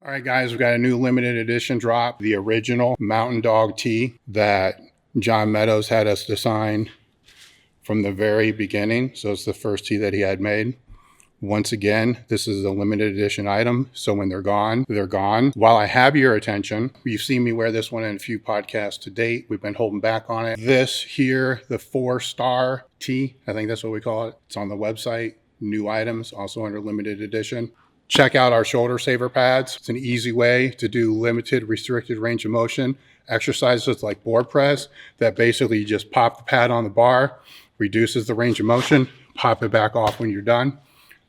All right, guys, we've got a new limited edition drop, the original Mountain Dog tee that John Meadows had us design from the very beginning. So it's the first tee that he had made. Once again, this is a limited edition item. So when they're gone, they're gone. While I have your attention, you've seen me wear this one in a few podcasts to date. We've been holding back on it. This here, the 4-star tee, I think that's what we call it. It's on the website. New items, also under limited edition. Check out our shoulder saver pads. It's an easy way to do limited restricted range of motion exercises like board press that basically you just pop the pad on the bar, reduces the range of motion, pop it back off when you're done.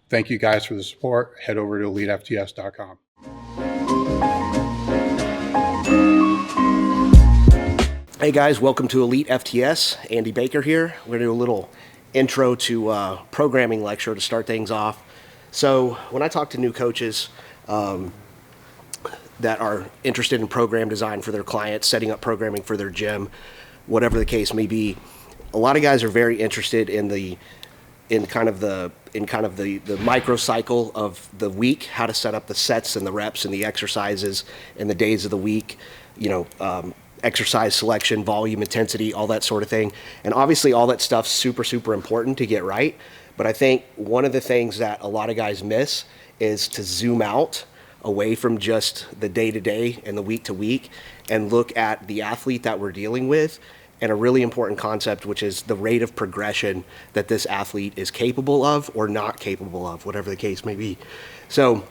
Thank you guys for the support. Head over to elitefts.com. Hey guys, welcome to Elite FTS. Andy Baker here. We're going to do a little intro to programming lecture to start things off. So when I talk to new coaches that are interested in program design for their clients, setting up programming for their gym, whatever the case may be, a lot of guys are very interested in the microcycle of the week, how to set up the sets and the reps and the exercises and the days of the week, exercise selection, volume, intensity, all that sort of thing. And obviously all that stuff's super, super important to get right. But I think one of the things that a lot of guys miss is to zoom out away from just the day-to-day and the week-to-week and look at the athlete that we're dealing with and a really important concept, which is the rate of progression that this athlete is capable of or not capable of, whatever the case may be. So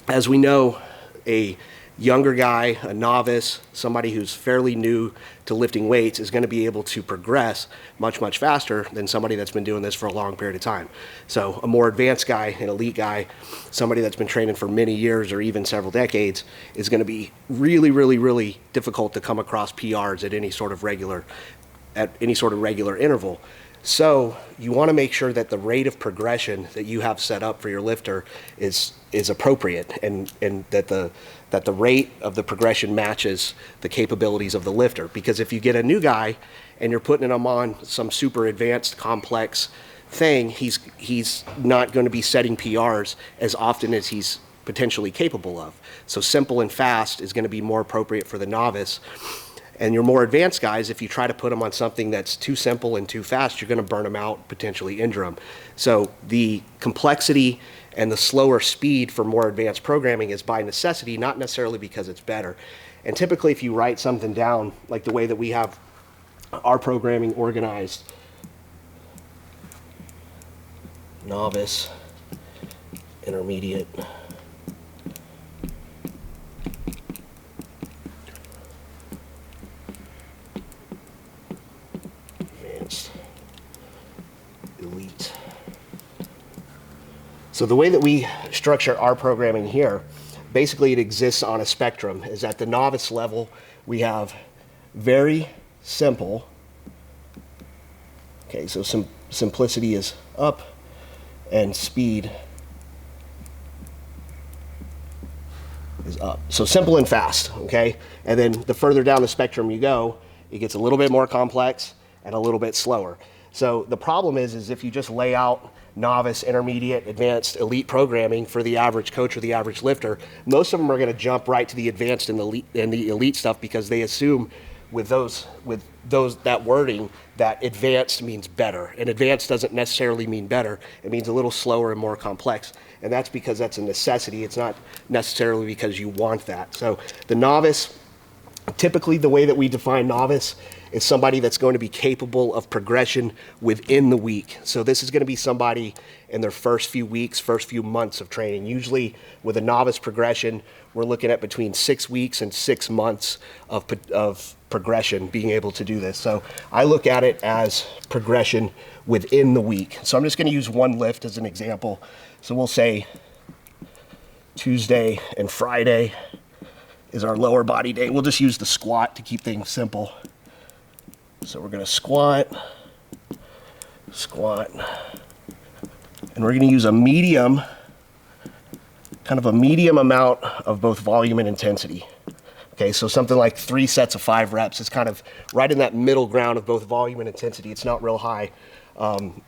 as we know, a younger guy, a novice, somebody who's fairly new to lifting weights is going to be able to progress much, much faster than somebody that's been doing this for a long period of time. So a more advanced guy, an elite guy, somebody that's been training for many years or even several decades is going to be really, really, really difficult to come across PRs at any sort of regular interval. So you want to make sure that the rate of progression that you have set up for your lifter is appropriate and that the rate of the progression matches the capabilities of the lifter. Because if you get a new guy and you're putting him on some super advanced complex thing, he's not going to be setting PRs as often as he's potentially capable of. So simple and fast is going to be more appropriate for the novice. And your more advanced guys, if you try to put them on something that's too simple and too fast, you're going to burn them out, potentially injure them. So the complexity and the slower speed for more advanced programming is by necessity, not necessarily because it's better. And typically if you write something down, like the way that we have our programming organized, novice, intermediate, elite. So the way that we structure our programming here, basically it exists on a spectrum. Is at the novice level, we have very simple. Okay, so simplicity is up and speed is up. So simple and fast, okay? And then the further down the spectrum you go, it gets a little bit more complex and a little bit slower. So the problem is if you just lay out novice, intermediate, advanced, elite programming for the average coach or the average lifter, most of them are going to jump right to the advanced and the elite stuff because they assume with that wording that advanced means better. And advanced doesn't necessarily mean better. It means a little slower and more complex. And that's because that's a necessity. It's not necessarily because you want that. So the novice, typically the way that we define novice is somebody that's going to be capable of progression within the week. So this is going to be somebody in their first few weeks, first few months of training. Usually with a novice progression, we're looking at between 6 weeks and 6 months of progression, being able to do this. So I look at it as progression within the week. So I'm just going to use one lift as an example. So we'll say Tuesday and Friday is our lower body day. We'll just use the squat to keep things simple. So we're going to squat, and we're going to use a medium, kind of a medium amount of both volume and intensity. Okay, so something like 3 sets of 5 reps is kind of right in that middle ground of both volume and intensity. It's not real high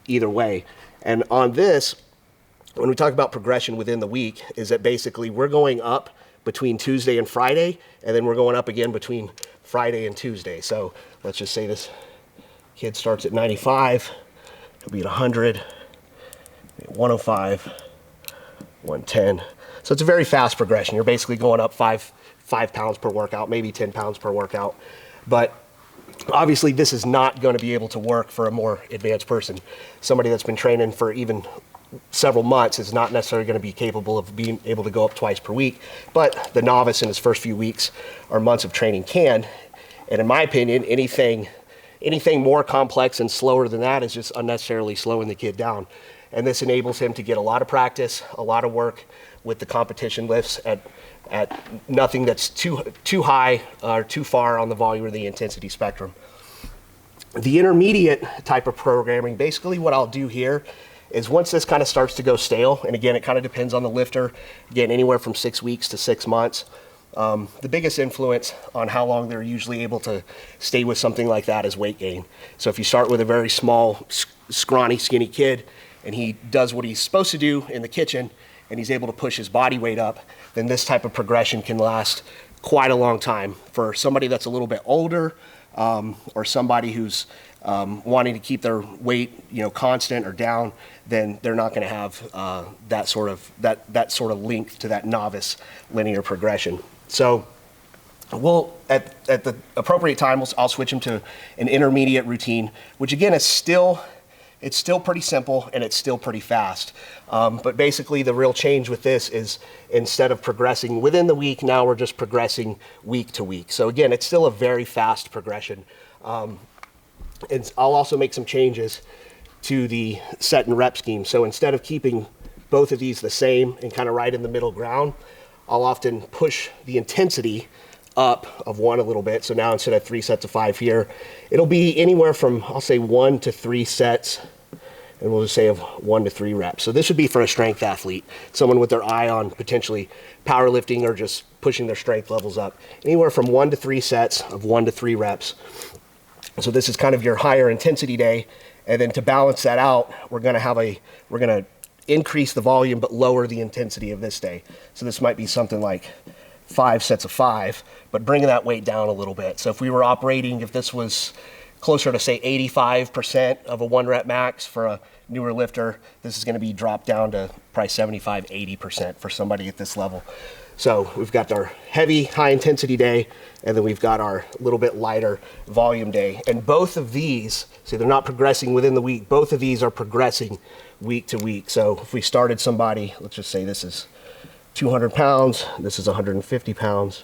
either way. And on this, when we talk about progression within the week, is that basically we're going up between Tuesday and Friday, and then we're going up again between Friday and Tuesday. So let's just say this kid starts at 95, he'll be at 100, 105, 110. So it's a very fast progression. You're basically going up five pounds per workout, maybe 10 pounds per workout. But obviously this is not going to be able to work for a more advanced person. Somebody that's been training for even several months is not necessarily going to be capable of being able to go up twice per week, but the novice in his first few weeks or months of training can. And in my opinion, anything more complex and slower than that is just unnecessarily slowing the kid down. And this enables him to get a lot of practice, a lot of work with the competition lifts at nothing that's too high or too far on the volume or the intensity spectrum. The intermediate type of programming, basically what I'll do here is once this kind of starts to go stale, and again, it kind of depends on the lifter, again, anywhere from 6 weeks to 6 months. The biggest influence on how long they're usually able to stay with something like that is weight gain. So if you start with a very small, scrawny, skinny kid, and he does what he's supposed to do in the kitchen, and he's able to push his body weight up, then this type of progression can last quite a long time. For somebody that's a little bit older, or somebody who's wanting to keep their weight, constant or down, then they're not going to have that sort of link to that novice linear progression. So we'll at the appropriate time, I'll switch them to an intermediate routine, which again is still pretty simple and it's still pretty fast. But basically the real change with this is instead of progressing within the week, now we're just progressing week to week. So again, it's still a very fast progression. And I'll also make some changes to the set and rep scheme. So instead of keeping both of these the same and kind of right in the middle ground, I'll often push the intensity up of one a little bit. So now instead of 3 sets of 5 here, it'll be anywhere from, I'll say 1 to 3 sets, and we'll just say of 1 to 3 reps. So this would be for a strength athlete, someone with their eye on potentially powerlifting or just pushing their strength levels up. Anywhere from 1 to 3 sets of 1 to 3 reps. So this is kind of your higher intensity day. And then to balance that out, we're gonna increase the volume but lower the intensity of this day. So this might be something like 5 sets of 5, but bringing that weight down a little bit. So if we were operating, if this was closer to say 85% of a 1 rep max for a newer lifter, this is going to be dropped down to probably 75, 80% for somebody at this level. So we've got our heavy high intensity day, and then we've got our little bit lighter volume day. And both of these, see, they're not progressing within the week. Both of these are progressing week to week. So if we started somebody, let's just say this is 200 pounds, this is 150 pounds,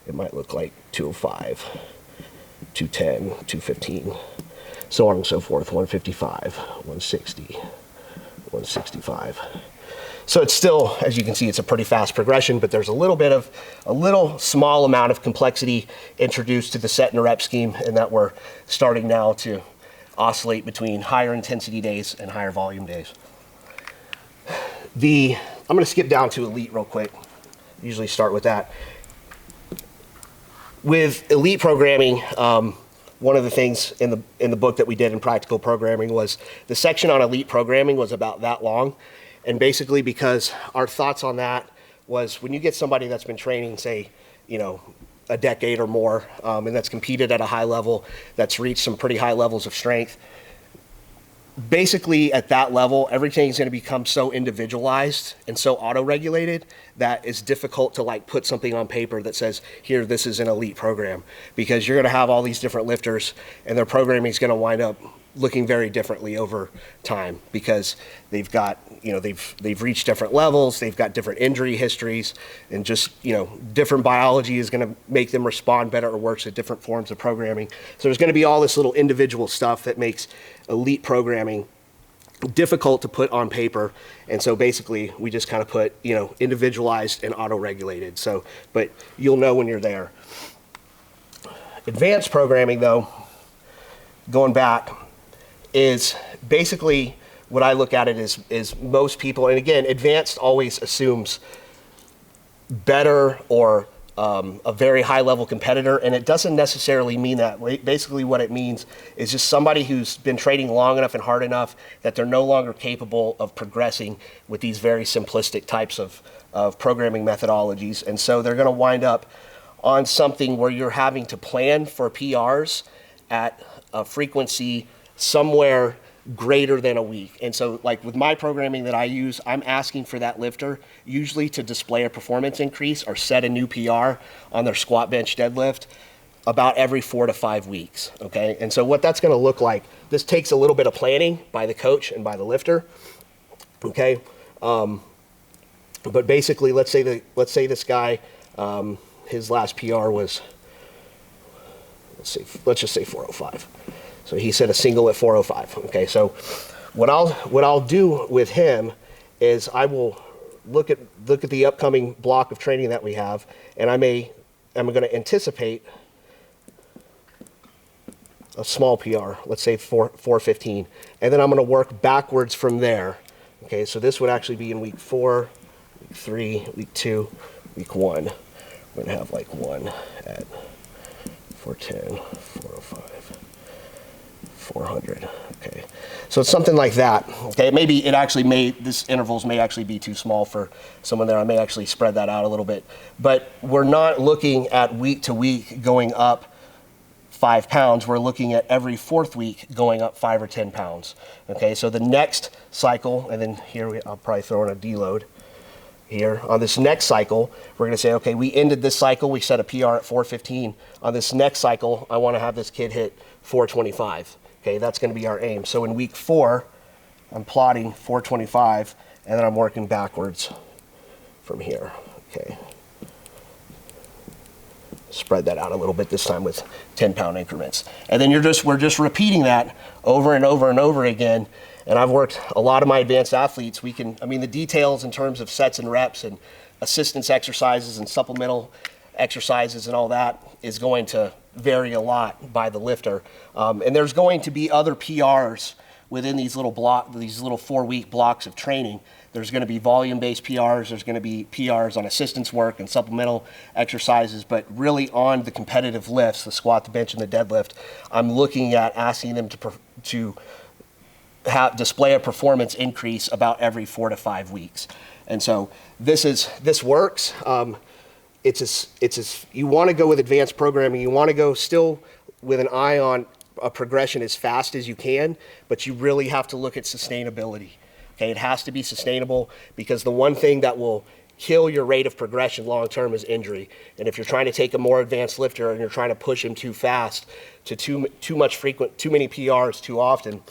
it might look like 205, 210, 215, so on and so forth, 155, 160, 165. So it's still, as you can see, it's a pretty fast progression, but there's a little small amount of complexity introduced to the set and rep scheme, and that we're starting now to oscillate between higher intensity days and higher volume days. I'm going to skip down to elite real quick. Usually start with that. With elite programming, one of the things in the book that we did in practical programming was the section on elite programming was about that long. And basically because our thoughts on that was when you get somebody that's been training, say, a decade or more, and that's competed at a high level, that's reached some pretty high levels of strength, basically at that level, everything's going to become so individualized and so auto-regulated that it's difficult to put something on paper that says, here, this is an elite program, because you're going to have all these different lifters and their programming is going to wind up looking very differently over time because they've got, they've reached different levels, they've got different injury histories, and just, different biology is going to make them respond better or worse at different forms of programming. So there's going to be all this little individual stuff that makes elite programming difficult to put on paper. And so basically we just kind of put, individualized and auto-regulated. So, but you'll know when you're there. Advanced programming though, going back, is basically what I look at it is most people, and again, advanced always assumes better or a very high level competitor, and it doesn't necessarily mean that. Basically what it means is just somebody who's been training long enough and hard enough that they're no longer capable of progressing with these very simplistic types of of programming methodologies. And so they're going to wind up on something where you're having to plan for PRs at a frequency somewhere greater than a week. And so like with my programming that I use, I'm asking for that lifter usually to display a performance increase or set a new PR on their squat, bench, deadlift about every 4 to 5 weeks, okay? And so what that's gonna look like, this takes a little bit of planning by the coach and by the lifter, okay? But basically, let's say this guy, his last PR was, let's just say 405. So he set a single at 405. Okay, so what I'll do with him is I will look at the upcoming block of training that we have, and I'm going to anticipate a small PR, let's say 415, and then I'm going to work backwards from there. Okay, so this would actually be in week 4, week 3, week 2, week 1. We're going to have like 1 at 410, 405. 400. Okay, so it's something like that. Okay, this intervals may actually be too small for someone there. I may actually spread that out a little bit, but we're not looking at week to week going up 5 pounds. We're looking at every 4th week going up 5 or 10 pounds. Okay, so the next cycle, and then here I'll probably throw in a deload. Here on this next cycle, we're going to say, okay, we ended this cycle, we set a PR at 415. On this next cycle, I want to have this kid hit 425. Okay, that's going to be our aim. So in week 4, I'm plotting 425, and then I'm working backwards from here. Okay, spread that out a little bit this time with 10-pound increments, and then we're just repeating that over and over and over again. And I've worked a lot of my advanced athletes. The details in terms of sets and reps and assistance exercises and supplemental exercises and all that is going to vary a lot by the lifter. And there's going to be other PRs within these little 4-week blocks of training. There's going to be volume-based PRs. There's going to be PRs on assistance work and supplemental exercises. But really on the competitive lifts, the squat, the bench, and the deadlift, I'm looking at asking them to display a performance increase about every 4 to 5 weeks. And so this works. You want to go with advanced programming. You want to go still with an eye on a progression as fast as you can, but you really have to look at sustainability. Okay, it has to be sustainable, because the one thing that will kill your rate of progression long term is injury. And if you're trying to take a more advanced lifter and you're trying to push him too fast to too many PRs too often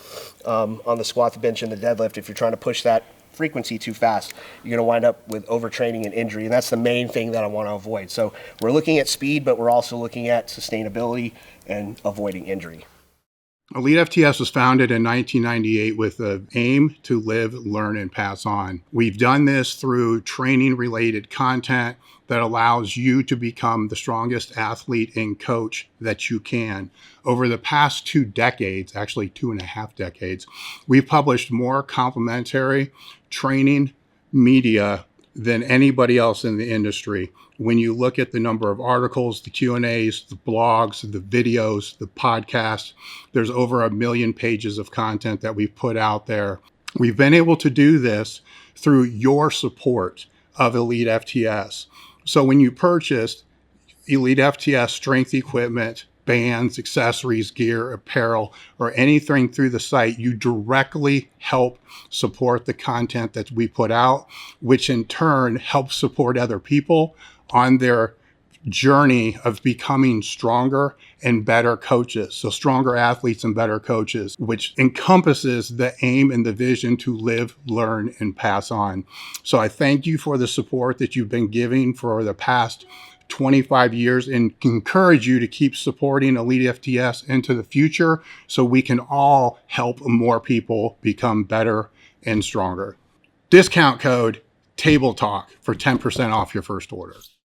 on the squat, the bench, and the deadlift, if you're trying to push that frequency too fast, you're going to wind up with overtraining and injury, and that's the main thing that I want to avoid. So we're looking at speed, but we're also looking at sustainability and avoiding injury. Elite FTS was founded in 1998 with the aim to live, learn, and pass on. We've done this through training-related content that allows you to become the strongest athlete and coach that you can. Over the past 2 decades, actually 2.5 decades, we've published more complementary training media than anybody else in the industry. When you look at the number of articles, the Q&As, the blogs, the videos, the podcasts, there's over 1 million pages of content that we've put out there. We've been able to do this through your support of Elite FTS. So when you purchased Elite FTS strength equipment, bands, accessories, gear, apparel, or anything through the site, you directly help support the content that we put out, which in turn helps support other people on their journey of becoming stronger and better coaches. So stronger athletes and better coaches, which encompasses the aim and the vision to live, learn, and pass on. So I thank you for the support that you've been giving for the past 25 years and encourage you to keep supporting Elite FTS into the future so we can all help more people become better and stronger. Discount code TABLE TALK for 10% off your first order.